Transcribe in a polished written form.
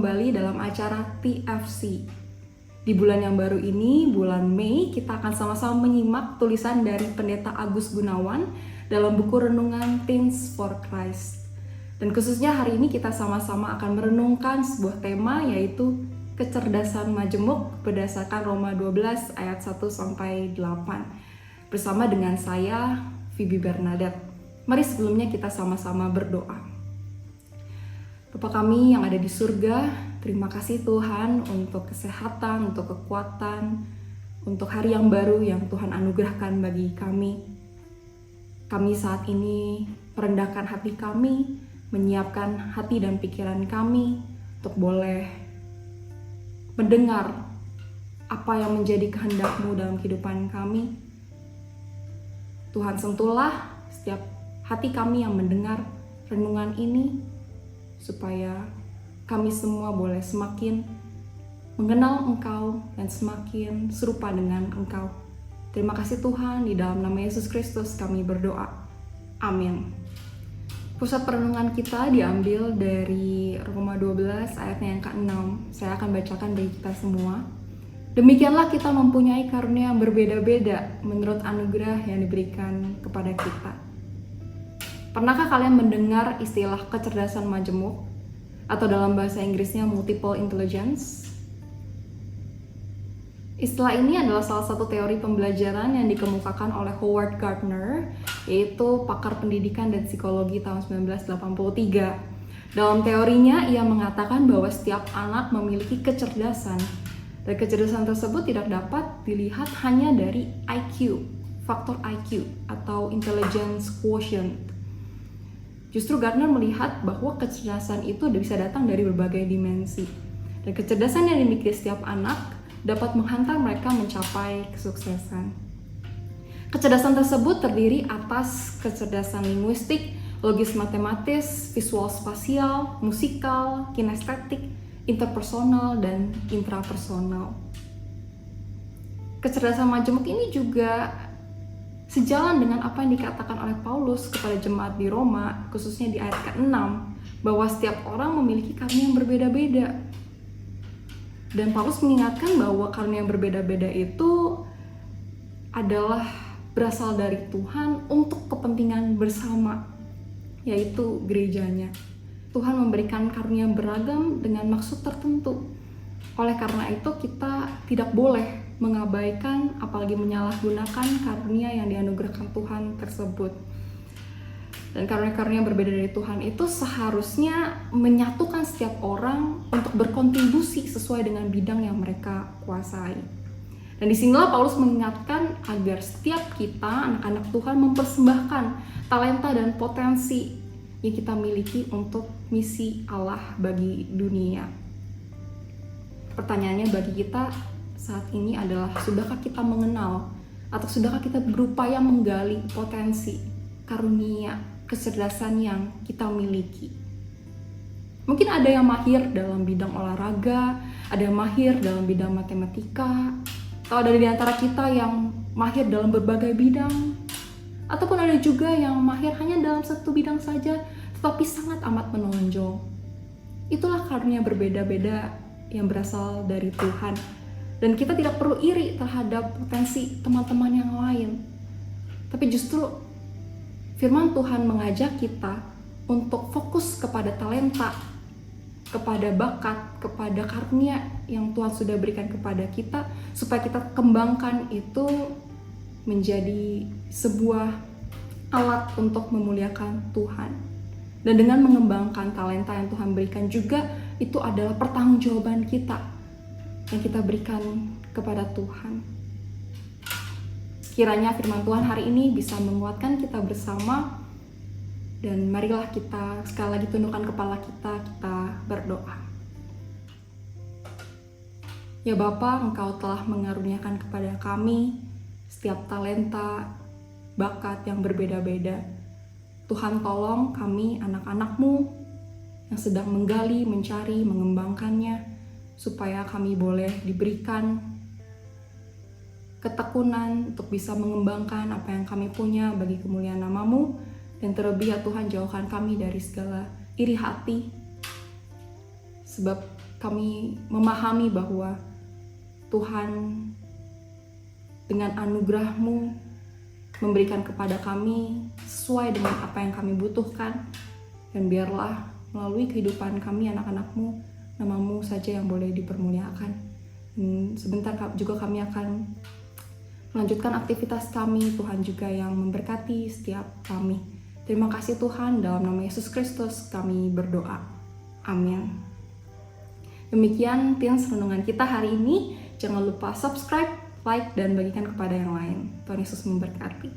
kembali dalam acara TFC. Di bulan yang baru ini, bulan Mei, kita akan sama-sama menyimak tulisan dari Pendeta Agus Gunawan dalam buku renungan Teens for Christ. Dan khususnya hari ini kita sama-sama akan merenungkan sebuah tema, yaitu kecerdasan majemuk berdasarkan Roma 12 ayat 1-8 bersama dengan saya, Phoebe Bernadette. Mari sebelumnya kita sama-sama berdoa. Bapa kami yang ada di surga, terima kasih Tuhan untuk kesehatan, untuk kekuatan, untuk hari yang baru yang Tuhan anugerahkan bagi kami. Kami saat ini merendahkan hati kami, menyiapkan hati dan pikiran kami untuk boleh mendengar apa yang menjadi kehendak-Mu dalam kehidupan kami. Tuhan, sentuhlah setiap hati kami yang mendengar renungan ini, supaya kami semua boleh semakin mengenal Engkau dan semakin serupa dengan Engkau. Terima kasih Tuhan, di dalam nama Yesus Kristus kami berdoa. Amin. Pusat perenungan kita diambil dari Roma 12 ayatnya yang ke-6. Saya akan bacakan bagi kita semua. Demikianlah kita mempunyai karunia yang berbeda-beda menurut anugerah yang diberikan kepada kita. Pernahkah kalian mendengar istilah kecerdasan majemuk atau dalam bahasa Inggrisnya multiple intelligence? Istilah ini adalah salah satu teori pembelajaran yang dikemukakan oleh Howard Gardner, yaitu pakar pendidikan dan psikologi tahun 1983. Dalam teorinya, ia mengatakan bahwa setiap anak memiliki kecerdasan, dan kecerdasan tersebut tidak dapat dilihat hanya dari IQ, faktor IQ atau intelligence quotient. Justru Gardner melihat bahwa kecerdasan itu bisa datang dari berbagai dimensi. Dan kecerdasan yang dimiliki setiap anak dapat menghantar mereka mencapai kesuksesan. Kecerdasan tersebut terdiri atas kecerdasan linguistik, logis matematis, visual spasial, musikal, kinestetik, interpersonal, dan intrapersonal. Kecerdasan majemuk ini juga sejalan dengan apa yang dikatakan oleh Paulus kepada jemaat di Roma, khususnya di ayat ke-6, bahwa setiap orang memiliki karunia yang berbeda-beda. Dan Paulus mengingatkan bahwa karunia yang berbeda-beda itu adalah berasal dari Tuhan untuk kepentingan bersama, yaitu gerejanya. Tuhan memberikan karunia yang beragam dengan maksud tertentu. Oleh karena itu kita tidak boleh mengabaikan, apalagi menyalahgunakan karunia yang dianugerahkan Tuhan tersebut. Dan karunia-karunia yang berbeda dari Tuhan itu seharusnya menyatukan setiap orang untuk berkontribusi sesuai dengan bidang yang mereka kuasai. Dan disinilah Paulus mengingatkan agar setiap kita, anak-anak Tuhan, mempersembahkan talenta dan potensi yang kita miliki untuk misi Allah bagi dunia. Pertanyaannya bagi kita saat ini adalah, sudahkah kita mengenal atau sudahkah kita berupaya menggali potensi, karunia, kecerdasan yang kita miliki? Mungkin ada yang mahir dalam bidang olahraga, ada yang mahir dalam bidang matematika, atau ada di antara kita yang mahir dalam berbagai bidang, ataupun ada juga yang mahir hanya dalam satu bidang saja, tetapi sangat amat menonjol. Itulah karunia berbeda-beda yang berasal dari Tuhan. Dan kita tidak perlu iri terhadap potensi teman-teman yang lain. Tapi justru firman Tuhan mengajak kita untuk fokus kepada talenta, kepada bakat, kepada karunia yang Tuhan sudah berikan kepada kita, supaya kita kembangkan itu menjadi sebuah alat untuk memuliakan Tuhan. Dan dengan mengembangkan talenta yang Tuhan berikan juga, itu adalah pertanggungjawaban kita yang kita berikan kepada Tuhan. Kiranya firman Tuhan hari ini bisa menguatkan kita bersama, dan marilah kita sekali lagi tundukkan kepala kita berdoa. Ya Bapa, Engkau telah mengaruniakan kepada kami setiap talenta, bakat yang berbeda-beda. Tuhan, tolong kami anak-anak-Mu yang sedang menggali, mencari, mengembangkannya, supaya kami boleh diberikan ketekunan untuk bisa mengembangkan apa yang kami punya bagi kemuliaan nama-Mu. Dan terlebih ya Tuhan, jauhkan kami dari segala iri hati, sebab kami memahami bahwa Tuhan dengan anugerah-Mu memberikan kepada kami sesuai dengan apa yang kami butuhkan. Dan biarlah melalui kehidupan kami anak-anak-Mu, nama-Mu saja yang boleh dipermuliakan. Sebentar juga kami akan melanjutkan aktivitas kami. Tuhan juga yang memberkati setiap kami. Terima kasih Tuhan, dalam nama Yesus Kristus kami berdoa. Amin. Demikian Teens renungan kita hari ini. Jangan lupa subscribe, like, dan bagikan kepada yang lain. Tuhan Yesus memberkati.